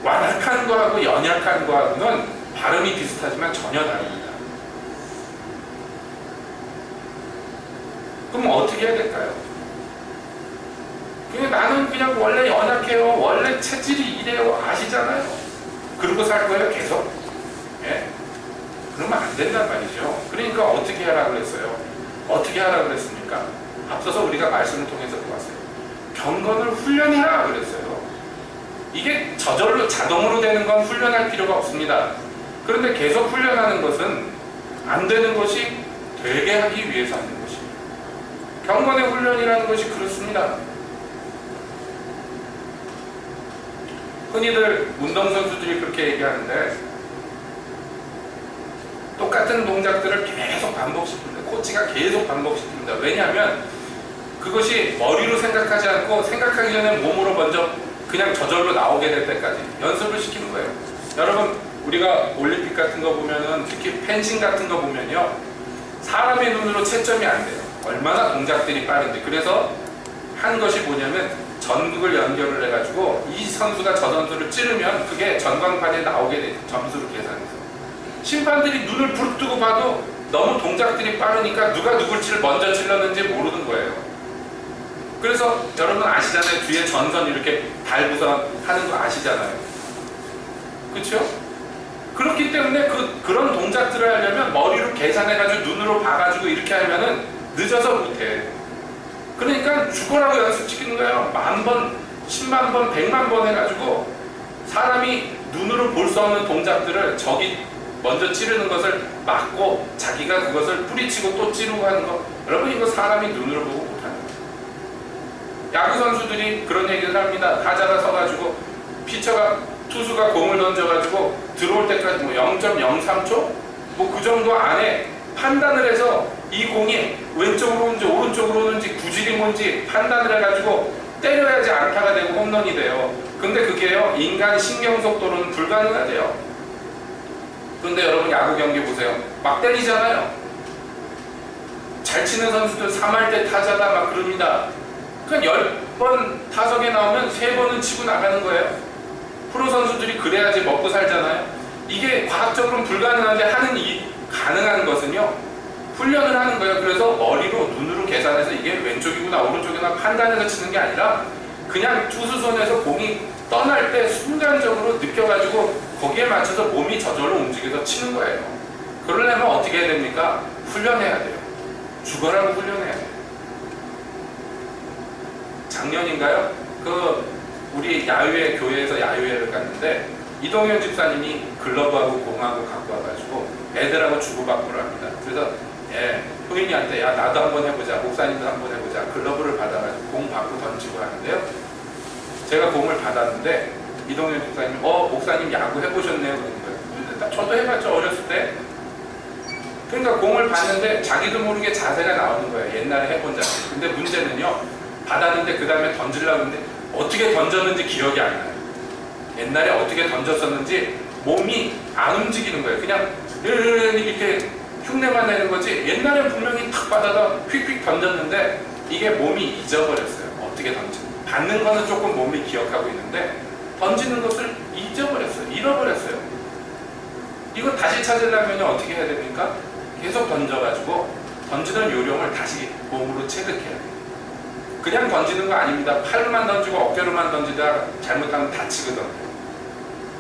완악한 거하고 연약한 거하고는 발음이 비슷하지만 전혀 다릅니다. 그럼 어떻게 해야 될까요? 나는 그냥 원래 연약해요. 원래 체질이 이래요. 아시잖아요. 그러고 살 거예요. 계속. 예? 그러면 안 된단 말이죠. 그러니까 어떻게 하라고 그랬어요? 어떻게 하라고 그랬습니까? 앞서서 우리가 말씀을 통해서 보았어요. 경건을 훈련해라 그랬어요. 이게 저절로 자동으로 되는 건 훈련할 필요가 없습니다. 그런데 계속 훈련하는 것은 안 되는 것이 되게 하기 위해서 하는 것입니다. 경건의 훈련이라는 것이 그렇습니다. 흔히들 운동선수들이 그렇게 얘기하는데 똑같은 동작들을 계속 반복시킵니다. 코치가 계속 반복시킵니다. 왜냐하면 그것이 머리로 생각하지 않고 생각하기 전에 몸으로 먼저 그냥 저절로 나오게 될 때까지 연습을 시키는 거예요. 여러분, 우리가 올림픽 같은 거 보면은, 특히 펜싱 같은 거 보면요, 사람의 눈으로 채점이 안 돼요. 얼마나 동작들이 빠른지. 그래서 한 것이 뭐냐면 전극을 연결을 해가지고 이 선수가 저 선수를 찌르면 그게 전광판에 나오게 돼요. 점수로 계산해서. 심판들이 눈을 부릅뜨고 봐도 너무 동작들이 빠르니까 누가 누굴 먼저 찔렀는지 모르는 거예요. 그래서 여러분 아시잖아요. 뒤에 전선 이렇게 달고서 하는 거 아시잖아요. 그렇죠? 그렇기 때문에 그런 동작들을 하려면 머리로 계산해가지고 눈으로 봐가지고 이렇게 하면은 늦어서 못해. 그러니까 죽어라고 연습시키는 거예요. 10,000번, 100,000번, 100만 번 해가지고 사람이 눈으로 볼 수 없는 동작들을 적이 먼저 찌르는 것을 막고 자기가 그것을 뿌리치고 또 찌르고 하는 거. 여러분, 이거 사람이 눈으로 보고 못하는 거예요. 야구 선수들이 그런 얘기를 합니다. 타자가 서가지고 투수가 공을 던져가지고 들어올 때까지 0.03초? 그 정도 안에 판단을 해서 이 공이 왼쪽으로 오는지 오른쪽으로 오는지 구질이 뭔지 판단을 해가지고 때려야지 안타가 되고 홈런이 돼요. 근데 그게요, 인간 신경 속도로는 불가능하대요. 근데 여러분, 야구 경기 보세요. 막 때리잖아요. 잘 치는 선수들 3할 때 타자다 막 그럽니다. 그러니까 10번 타석에 나오면 3번은 치고 나가는 거예요. 프로 선수들이 그래야지 먹고 살잖아요. 이게 과학적으로는 불가능한데 가능한 것은요, 훈련을 하는 거예요. 그래서 머리로, 눈으로 계산해서 이게 왼쪽이구나 오른쪽이구나 판단해서 치는 게 아니라 그냥 투수선에서 공이 떠날 때 순간적으로 느껴가지고 거기에 맞춰서 몸이 저절로 움직여서 치는 거예요. 그러려면 어떻게 해야 됩니까? 훈련해야 돼요. 죽어라고 훈련해야 돼요. 작년인가요? 우리 교회에서 야유회를 갔는데 이동현 집사님이 글러브하고 공하고 갖고 와가지고 애들하고 주고받고를 합니다. 그래서 효인이한테 나도 한번 해보자, 목사님도 한번 해보자, 글러브를 받아가지고 공 받고 던지고 하는데요. 제가 공을 받았는데 이동현 집사님이 목사님 야구 해보셨네요 그러는 거예요. 저도 해봤죠, 어렸을 때. 그러니까 공을 받는데 자기도 모르게 자세가 나오는 거예요. 옛날에 해본 자세. 근데 문제는요, 받았는데 그 다음에 던지려고 했는데 어떻게 던졌는지 기억이 안 나요. 옛날에 어떻게 던졌었는지 몸이 안 움직이는 거예요. 그냥 이렇게 흉내만 내는 거지. 옛날에 분명히 탁 받아서 휙휙 던졌는데 이게 몸이 잊어버렸어요. 어떻게 던지는. 받는 거는 조금 몸이 기억하고 있는데 던지는 것을 잊어버렸어요. 잃어버렸어요. 이거 다시 찾으려면 어떻게 해야 됩니까? 계속 던져가지고 던지는 요령을 다시 몸으로 체득해야 돼요. 그냥 던지는 거 아닙니다. 팔로만 던지고 어깨로만 던지다가 잘못하면 다치거든요.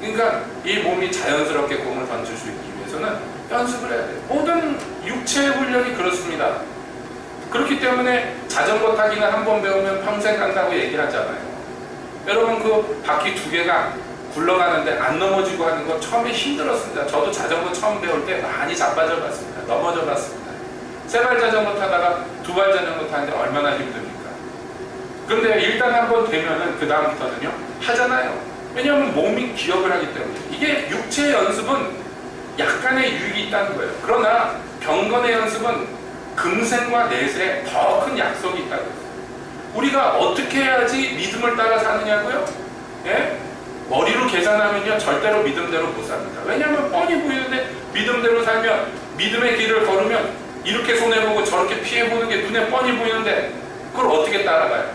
그러니까 이 몸이 자연스럽게 공을 던질 수 있기 위해서는 연습을 해야 돼요. 모든 육체 훈련이 그렇습니다. 그렇기 때문에 자전거 타기는 한 번 배우면 평생 간다고 얘기하잖아요. 여러분 그 바퀴 두 개가 굴러가는데 안 넘어지고 하는 거 처음에 힘들었습니다. 저도 자전거 처음 배울 때 많이 자빠져 봤습니다. 넘어져 봤습니다. 세 발 자전거 타다가 두 발 자전거 타는데 얼마나 힘듭니까? 그런데 일단 한 번 되면은 그 다음부터는요 하잖아요. 왜냐하면 몸이 기억을 하기 때문에. 이게 육체 연습은 약간의 유익이 있다는 거예요. 그러나 경건의 연습은 금생과 내세에 더 큰 약속이 있다는 거예요. 우리가 어떻게 해야지 믿음을 따라 사느냐고요? 예? 머리로 계산하면요 절대로 믿음대로 못 삽니다. 왜냐하면 뻔히 보이는데 믿음대로 살면, 믿음의 길을 걸으면 이렇게 손해보고 저렇게 피해보는 게 눈에 뻔히 보이는데 그걸 어떻게 따라가요?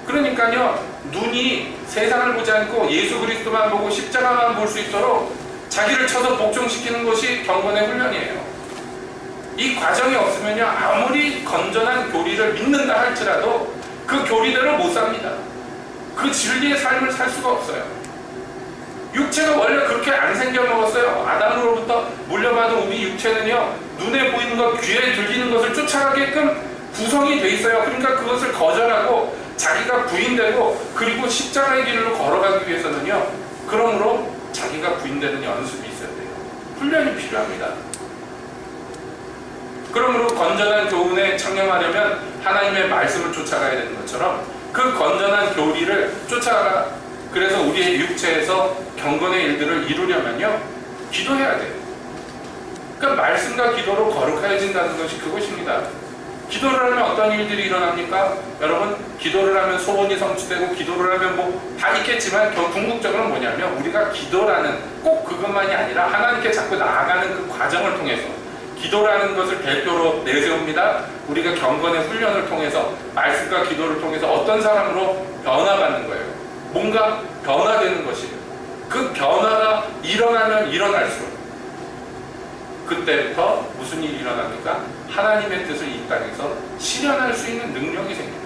그러니까요 눈이 세상을 보지 않고 예수 그리스도만 보고 십자가만 볼 수 있도록 자기를 쳐서 복종시키는 것이 경건의 훈련이에요. 이 과정이 없으면요 아무리 건전한 교리를 믿는다 할지라도 그 교리대로 못 삽니다. 그 진리의 삶을 살 수가 없어요. 육체가 원래 그렇게 안 생겨 먹었어요. 아담으로부터 물려받은 우리 육체는요 눈에 보이는 것, 귀에 들리는 것을 쫓아가게끔 구성이 돼 있어요. 그러니까 그것을 거절하고 자기가 부인되고 그리고 십자가의 길로 걸어가기 위해서는요 그러므로 자기가 부인되는 연습이 있어야 돼요. 훈련이 필요합니다. 그러므로 건전한 교훈에 청렴하려면 하나님의 말씀을 쫓아가야 되는 것처럼 그 건전한 교리를 쫓아가라. 그래서 우리의 육체에서 경건의 일들을 이루려면요 기도해야 돼요. 그러니까 말씀과 기도로 거룩해진다는 것이 그것입니다. 기도를 하면 어떤 일들이 일어납니까? 여러분 기도를 하면 소원이 성취되고 기도를 하면 뭐 다 있겠지만 궁극적으로 뭐냐면 우리가 기도라는 꼭 그것만이 아니라 하나님께 자꾸 나아가는 그 과정을 통해서 기도라는 것을 대표로 내세웁니다. 우리가 경건의 훈련을 통해서 말씀과 기도를 통해서 어떤 사람으로 변화받는 거예요. 뭔가 변화되는 것이에요. 그 변화가 일어나면 일어날수록 그때부터 무슨 일이 일어납니까? 하나님의 뜻을 이 땅에서 실현할 수 있는 능력이 생깁니다.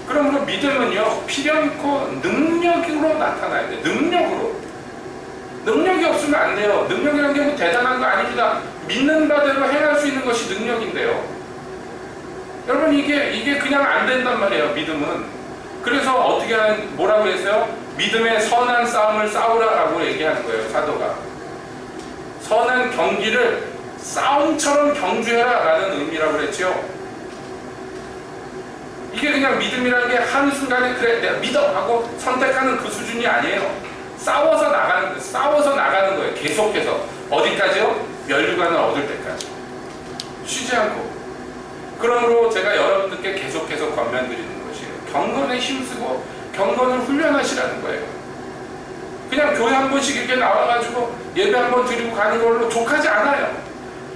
그러므로 믿음은요 필연코 능력으로 나타나야 돼요. 능력으로. 능력이 없으면 안 돼요. 능력이라는 게 뭐 대단한 거 아닙니다. 믿는 바대로 행할 수 있는 것이 능력인데요. 여러분 이게 그냥 안 된단 말이에요. 믿음은. 그래서 어떻게 하는 뭐라고 했어요? 믿음의 선한 싸움을 싸우라라고 얘기하는 거예요. 사도가. 선한 경기를 싸움처럼 경주해라 라는 의미라고 그랬죠. 이게 그냥 믿음이라는 게 한순간에 그래 내가 믿어 하고 선택하는 그 수준이 아니에요. 싸워서 나가는 거예요. 계속해서. 어디까지요? 면류관을 얻을 때까지. 쉬지 않고. 그러므로 제가 여러분들께 계속해서 권면드리는 것이에요. 경건에 힘쓰고 경건을 훈련하시라는 거예요. 그냥 교회 한 번씩 이렇게 나와가지고 예배 한 번 드리고 가는 걸로 족하지 않아요.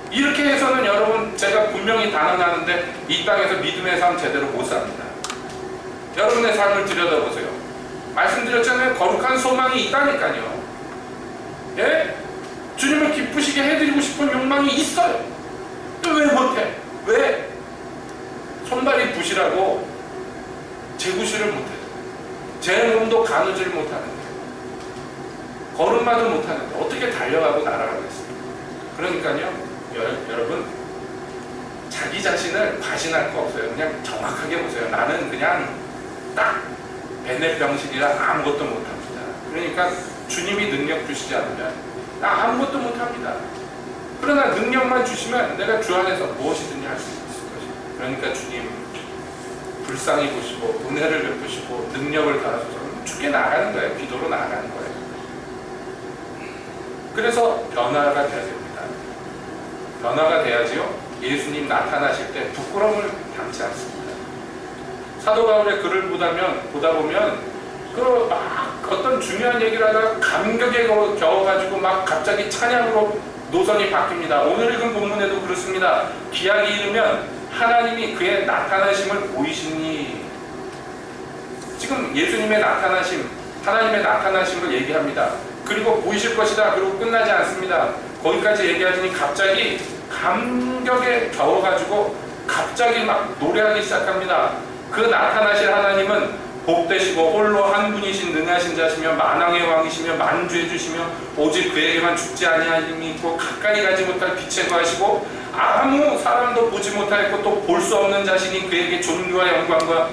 이렇게 해서는 여러분 제가 분명히 단언하는데 이 땅에서 믿음의 삶 제대로 못 삽니다. 여러분의 삶을 들여다보세요. 말씀드렸잖아요. 거룩한 소망이 있다니까요. 예? 주님을 기쁘시게 해드리고 싶은 욕망이 있어요. 또 왜 못해? 왜? 손발이 부실하고 재구실을 못해요. 제 몸도 가누지를 못하는데 걸음마도 못하는데 어떻게 달려가고 날아가겠습니까? 그러니까요 여러분 자기 자신을 과신할 거 없어요. 그냥 정확하게 보세요. 나는 그냥 딱 베넷병식이라 아무것도 못합니다. 그러니까 주님이 능력 주시지 않으면 나 아무것도 못합니다. 그러나 능력만 주시면 내가 주 안에서 무엇이든지 할 수 있을 것입니다. 그러니까 주님 불쌍히 보시고 은혜를 베푸시고 능력을 가하셔서 주께 나가는 거예요. 기도로 나가는 거예요. 그래서 변화가 돼야 됩니다. 변화가 돼야지요. 예수님 나타나실 때 부끄러움을 담지 않습니다. 사도 바울의 글을 보다 보면 그 막 어떤 중요한 얘기를 하다가 감격에 겨워가지고 막 갑자기 찬양으로 노선이 바뀝니다. 오늘 읽은 본문에도 그렇습니다. 기약이 이르면 하나님이 그의 나타나심을 보이시니. 지금 예수님의 나타나심, 하나님의 나타나심을 얘기합니다. 그리고 보이실 것이다. 그리고 끝나지 않습니다. 거기까지 얘기하더니 갑자기 감격에 겨워가지고 갑자기 막 노래하기 시작합니다. 그 나타나실 하나님은 복되시고 홀로 한 분이신 능하신 자시며 만왕의 왕이시며 만주해 주시며 오직 그에게만 죽지 아니할 힘이 있고 가까이 가지 못할 빛에 거하시고 아무 사람도 보지 못하였고 또 볼 수 없는 자신이 그에게 존귀와 영광과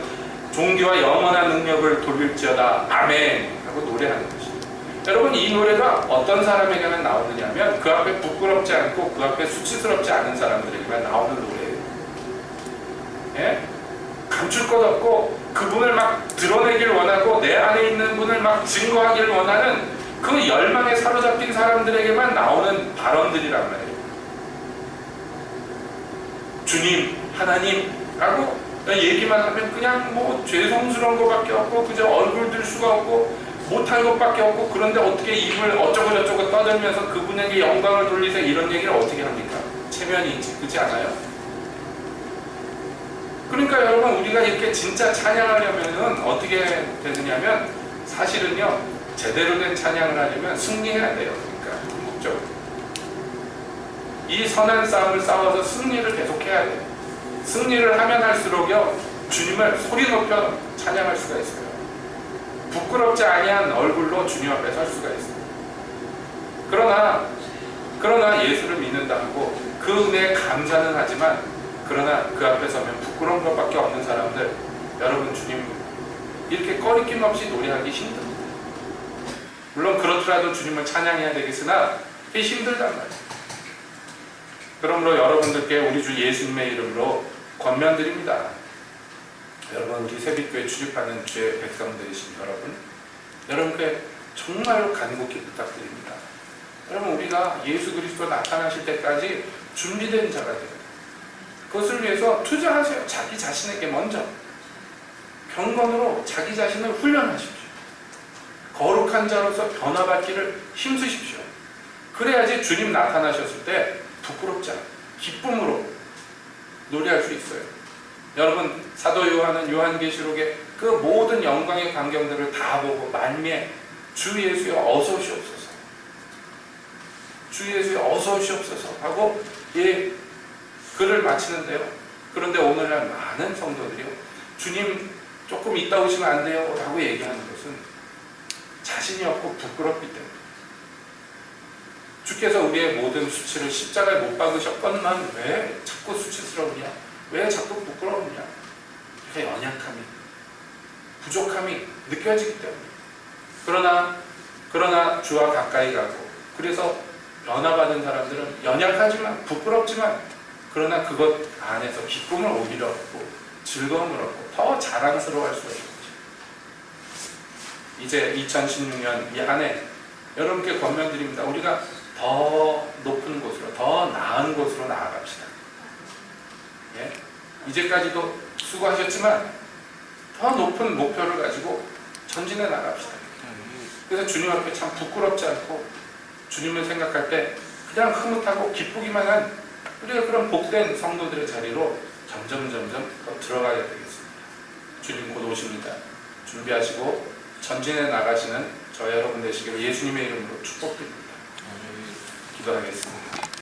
존귀와 영원한 능력을 돌릴지어다. 아멘 하고 노래하는 것입니다. 여러분, 이 노래가 어떤 사람에게만 나오느냐면 그 앞에 부끄럽지 않고 그 앞에 수치스럽지 않은 사람들에게만 나오는 노래예요. 예? 감출 것 없고 그분을 막 드러내길 원하고 내 안에 있는 분을 막 증거하길 원하는 그 열망에 사로잡힌 사람들에게만 나오는 발언들이란 말이에요. 주님, 하나님라고 얘기만 하면 그냥 뭐 죄송스러운 것밖에 없고 그저 얼굴 들 수가 없고 못할 것밖에 없고, 그런데 어떻게 입을 어쩌고 저쩌고 떠들면서 그분에게 영광을 돌리세요 이런 얘기를 어떻게 합니까? 체면이 있지, 그렇지 않아요? 그러니까 여러분, 우리가 이렇게 진짜 찬양하려면은 어떻게 되느냐면 사실은요, 제대로 된 찬양을 하려면 승리해야 돼요. 그러니까 궁극적으로 이 선한 싸움을 싸워서 승리를 계속해야 돼요. 승리를 하면 할수록요, 주님을 소리 높여 찬양할 수가 있어요. 부끄럽지 아니한 얼굴로 주님 앞에 설 수가 있어요. 그러나 예수를 믿는다 하고 그 은혜에 감사는 하지만, 그러나 그 앞에 서면 부끄러운 것밖에 없는 사람들, 여러분, 주님 이렇게 꺼리낌 없이 노래하기 힘듭니다. 물론 그렇더라도 주님을 찬양해야 되겠으나 그게 힘들단 말이에요. 그러므로 여러분들께 우리 주 예수님의 이름으로 권면드립니다. 여러분, 우리 새빛교회 출입하는 주의 백성들이신 여러분께 정말로 간곡히 부탁드립니다. 여러분, 우리가 예수 그리스도 나타나실 때까지 준비된 자가 돼요. 그것을 위해서 투자하세요. 자기 자신에게 먼저 경건으로 자기 자신을 훈련하십시오. 거룩한 자로서 변화받기를 힘쓰십시오. 그래야지 주님 나타나셨을 때 부끄럽지 않고 기쁨으로 노래할 수 있어요. 여러분, 사도 요한은 요한계시록의 그 모든 영광의 광경들을 다 보고 만미에 주 예수여 어서 오시옵소서, 주 예수여 어서 오시옵소서 하고 글을 마치는데요. 그런데 오늘날 많은 성도들이요, 주님 조금 이따 오시면 안 돼요 라고 얘기하는 것은 자신이 없고 부끄럽기 때문에, 주께서 우리의 모든 수치를 십자가에 못 박으셨건만 왜 자꾸 수치스러우냐, 왜 자꾸 부끄러우냐, 그래서 연약함이, 부족함이 느껴지기 때문에. 그러나 주와 가까이 가고, 그래서 변화받은 사람들은 연약하지만 부끄럽지만, 그러나 그것 안에서 기쁨을 오히려 얻고 즐거움을 얻고 더 자랑스러워할 수가 있죠. 이제 2016년 이 한 해 여러분께 권면드립니다. 우리가 더 높은 곳으로, 더 나은 곳으로 나아갑시다. 예? 이제까지도 수고하셨지만 더 높은 목표를 가지고 전진해 나갑시다. 그래서 주님 앞에 참 부끄럽지 않고 주님을 생각할 때 그냥 흐뭇하고 기쁘기만 한 우리가 그런 복된 성도들의 자리로 점점 더 들어가야 되겠습니다. 주님 곧 오십니다. 준비하시고 전진해 나가시는 저 여러분 되시기를 예수님의 이름으로 축복드립니다. 기도하겠습니다.